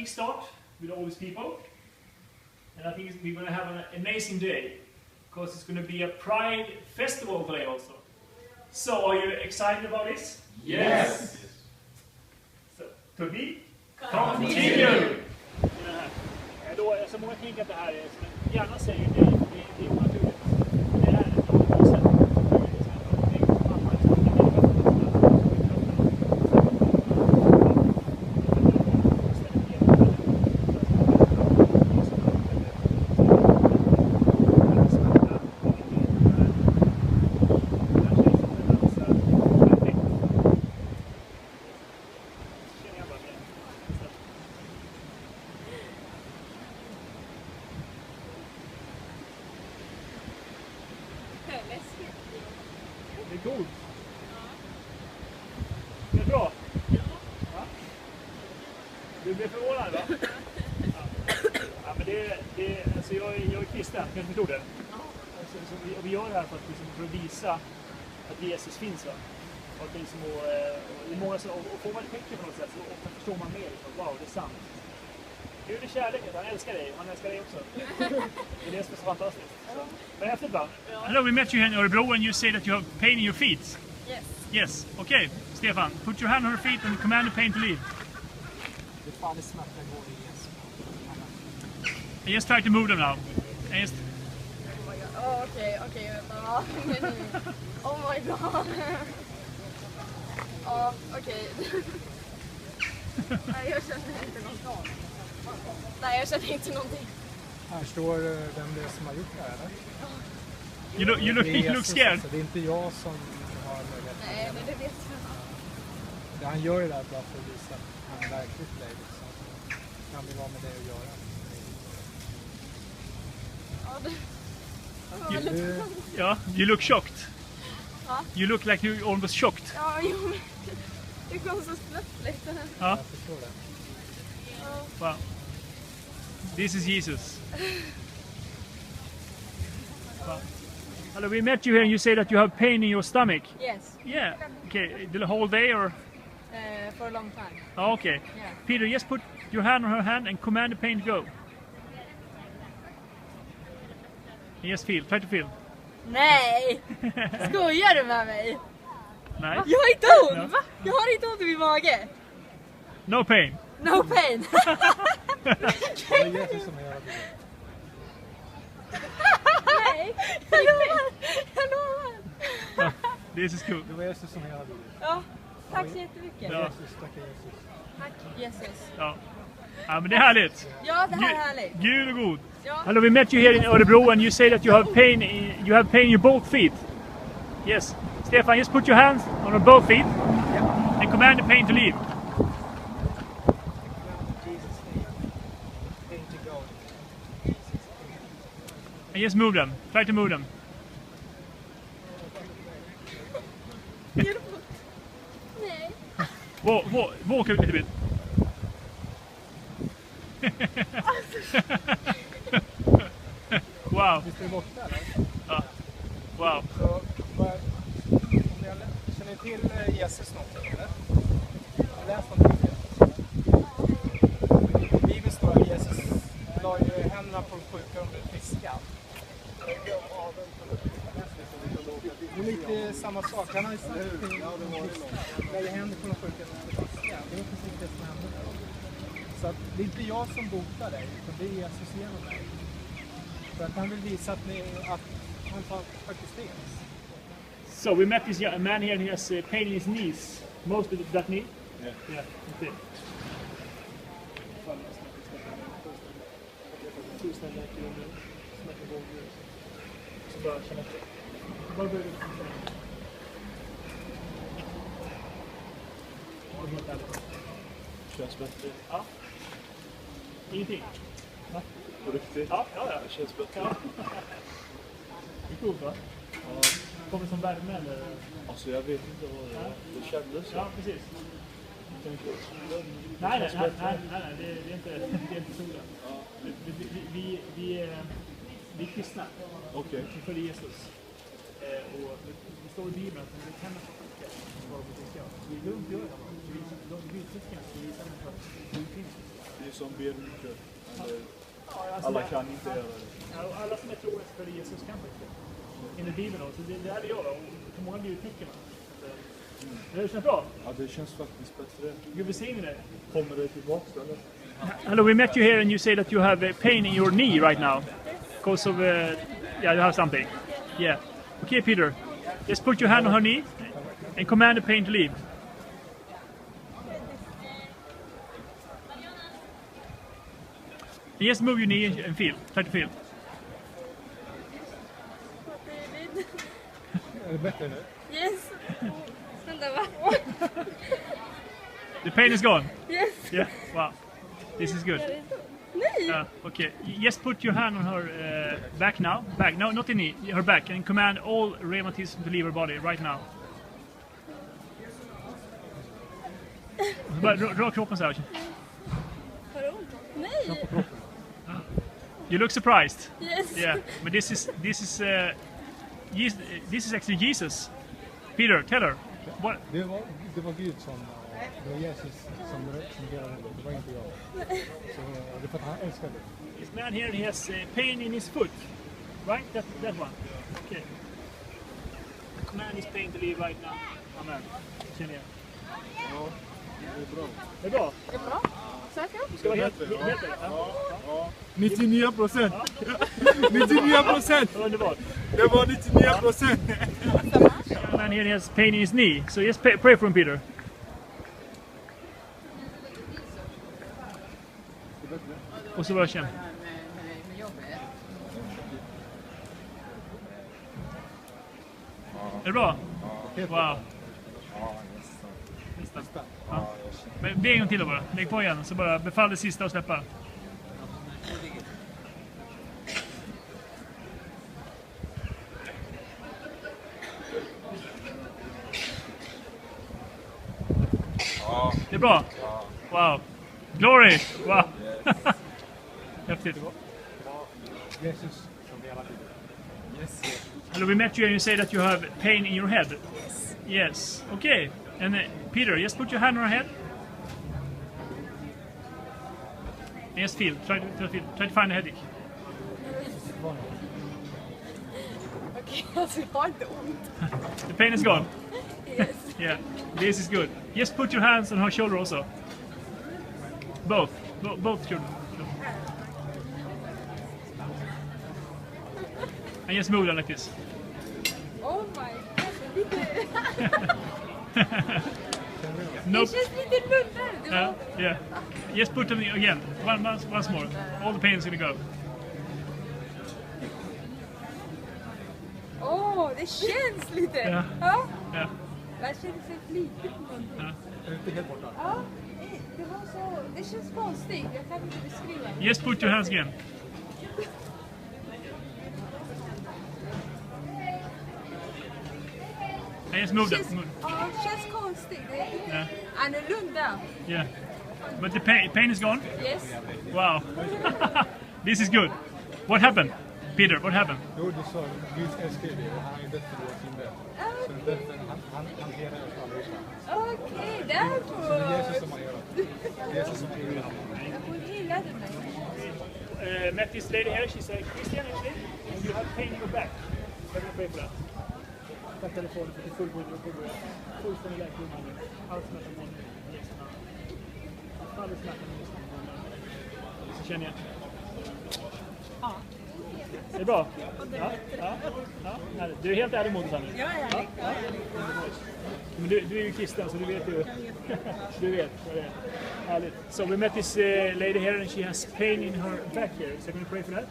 kickstart with all these people. And I think we're going to have an amazing day. Because it's going to be a Pride festival today also. So, are you excited about this? Yes! So, to be continue! Då, så många tänker att det här är, gärna säger det är onaturligt. Det här är det är coolt. Det är bra. Ja. Du blir förvånad, va? Ja, men alltså jag är kristen, kanske förstår det. Alltså, vi gör det här för att visa att Jesus finns, va? Och att det är många som får man tänka på något sätt så förstår man mer. Wow, det är sant. Gud är kärleken, han älskar dig, han älskar dig också. Det är det som är så fantastiskt. Men häftigt, va? Hello, we met you here in Örebro and you say that you have pain in your feet. Yes. Yes, okay. Stefan, put your hand on your feet and command the pain to leave. And just try to move them now. And just... Oh my god. Oh, okay. Oh my god. Ja, okej. Nej, jag känner inte någonting. Nej, jag känner inte någonting. Här står vem det är som har gjort det här, eller? You look scared. Alltså, det är inte jag som har möjlighet. Nej, men det vet jag. Han gör ju det här bara för att visa att han är verkligt dig. Liksom. Han vill ha med det att göra. Ja, det... Yeah, you look shocked. Va? You look like you almost shocked. Ja, jo, men det kom så plötsligt. Ja. Jag förstår det. Wow. This is Jesus. Wow. Hello, we met you here and you say that you have pain in your stomach. Yes. Yeah. Okay, the whole day or? For a long time. Oh, okay. Yeah. Peter, just put your hand on her hand and command the pain to go. Yes, feel. Try to feel. Nej! Skojar du med mig? Nej. Jag har inte ont! Va? Jag har inte ont i min mage. No pain. No pain. Det är Jesus som gör det. Nej, jag lovar. This is cool. Det var Jesus som gör det. Ja, tack så jättemycket. Ja. Jesus, tackar Jesus. Tack Jesus. Ja. Ja, men det är härligt. Ja, det här är härligt. Gud är god. Ja. Hello, we met you here in Örebro and you say that you have pain in your both feet. Yes. Stefan, just put your hands on your both feet and command the pain to leave. And just move them. Try to move them. Nej. Walk a little bit. Wow. Visst är det borta, eller? Ja. Wow. Så, om jag känner till Jesus någonting, eller? Jag läste någonting. I Bibeln står att Jesus la ju händerna på de sjuka och blev friska. Det är lite samma sak. Han har ju sagt till lägga händer på de sjuka och blir friska. Det är precis det som händer där. Så att det är inte jag som botar dig, utan det är Jesus genom dig. För att han vill visa att han faktiskt finns. So we met this man here and he has pain in his knees. Most of that knee? Yeah. Yeah, that's it. Känns bättre. Ja. Ingenting? Va? På riktigt? Ja. Det känns bättre. Ja. Det är coolt, va? Ja. Kommer som värme eller? Alltså jag vet inte vad det kändes. Ja, precis. Nej, det är inte solen. Vi är kristna. Okej. Vi följer Jesus. Och det står i Bibeln att det kan vara på det ska. Det är dumt att göra det. De bildteskarna ska visa den för att det finns. Det är som ber mycket. Alla kan inte göra det. Ja, alla som är troende för Jesus kan inte. Enligt Bibeln också. Det hade jag och för många blir tecken. Det känns bra. Ja, det känns faktiskt bättre. Gud välsigne dig. Kommer det tillbaka eller? Hello, we met you here and you say that you have pain in your knee right now. Because of, yeah, you have something. Yeah. Okay, Peter. Just put your hand on her knee and command the pain to leave. Just move your knee and feel. Try to feel. Är det bättre nu? Yes. Vänta, va? The pain is gone. Yes. Yeah. Wow. This is good. Nej! Okay. Just put your hand on her back now. Back. No, not the knee. Her back. And command all rheumatism to leave her body right now. Bara rör kroppen så här. Har du ont? Nej! You look surprised. Yes. Yeah. But this is actually Jesus. Peter, tell her. What? Det var Gud som... Det var Jesus som delade det. Det var inte jag. Så det är för att han älskade det. This man here, he has pain in his foot. Right? That one. Okay. Command his pain to leave right now. Amen. Känner jag. Ja, det är bra. Det är bra. Är det bra? Säker? Ska vara helt Ja. 99%! 99%! underbart. Det var 99%! Man here has pain in his knee. So just pray for him, Peter. Och så bara känn. Är det bra? Wow. Nästan. Ja. Men be en gång till då bara. Lägg på igen. Så bara befall det sista och släppa. Det är bra? Wow. Glory! Wow. Häftigt. Jesus som delade det. Yes. Hello, we met you and you say that you have pain in your head. Yes. Okay. And Peter, just put your hand on her head. And just feel. Try to find the headache. Okej, alltså jag har inte ont. The pain is gone. Yes. Yeah. This is good. Just put your hands on her shoulder also. Both. Both shoulders. And just move them like this. Oh my god. Nope. Det känns lite lugnare. Yeah. Just put them again. Once more. All the pain is gonna go. Åh, det känns lite. Ja. Ja. Yeah. Jag känner sig flitigt på någonting. Ja. Är det inte helt borta? Ja, det var så... Det känns konstigt. Jag kan inte beskriva det. Just put your hands again. And just move them. Ja, det känns konstigt. Det är lite Yeah. annorlunda. Yeah. But the pain is gone? Yes. Wow. This is good. What happened? Peter, what happened? Jo, du sa Gud älskar dig och han är dött för vår synder. Så döden, han hanterar oss alla. Okej, Så det är Jesus därför. som har gjort det. Det är Jesus som skriver det. Hon gillade mig. Met this lady here, she's a Christian actually, and you have pain in your back. I'm going to pray for that. Tack telefonen för till fullständig läkare. Allt smärta på honom. All smärta på honom. Så känner jag. Är det bra? Ja. Du är helt ärlig mot oss, Annie. Ja, ärlig. Men du är ju kristen så du vet ju. Du vet vad det är. Härligt. So we met this lady here and she has pain in her back here. So I'm going to pray for that.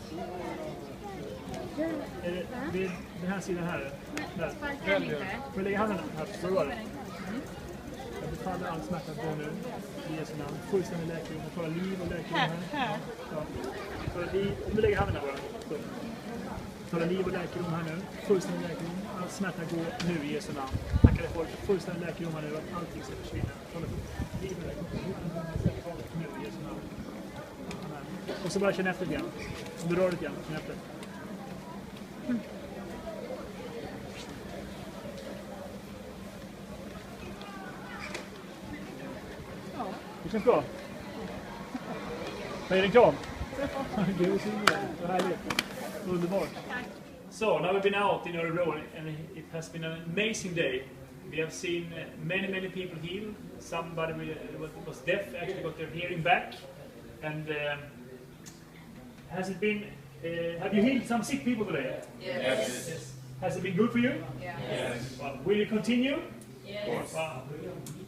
Är det den här sidan här? Där. Får jag lägga handen här? Så var det. Jag befaller all smärta på nu. I Jesu namn. Fullständig läkare. Jag talar liv och läkare här. Om du lägger handen här bara. Så. Tala liv och läkedom här nu. Fullständig läkedom. All smärta går nu i Jesu namn. Tackar dig folk. Fullständig läkedom här nu. Att allting ska försvinna. Tala liv och läkedom. Nu i Jesu namn. Amen. Och så bara känna efter igen. Om du rör dig igen, känna efter. känns bra? Är den klar? Gud, så härligt. Underbart. So, now we've been out in Örebro and it has been an amazing day. We have seen many people healed. Somebody was deaf actually got their hearing back. And has it been, have you healed some sick people today? Yes. Has it been good for you? Yes. Well, will you continue? Yes. Wow.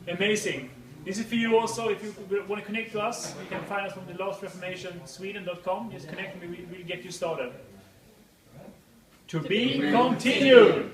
Amazing. This is for you also. If you want to connect to us, you can find us from the lastreformationsweden.com. Just connect and we'll get you started. To be continued.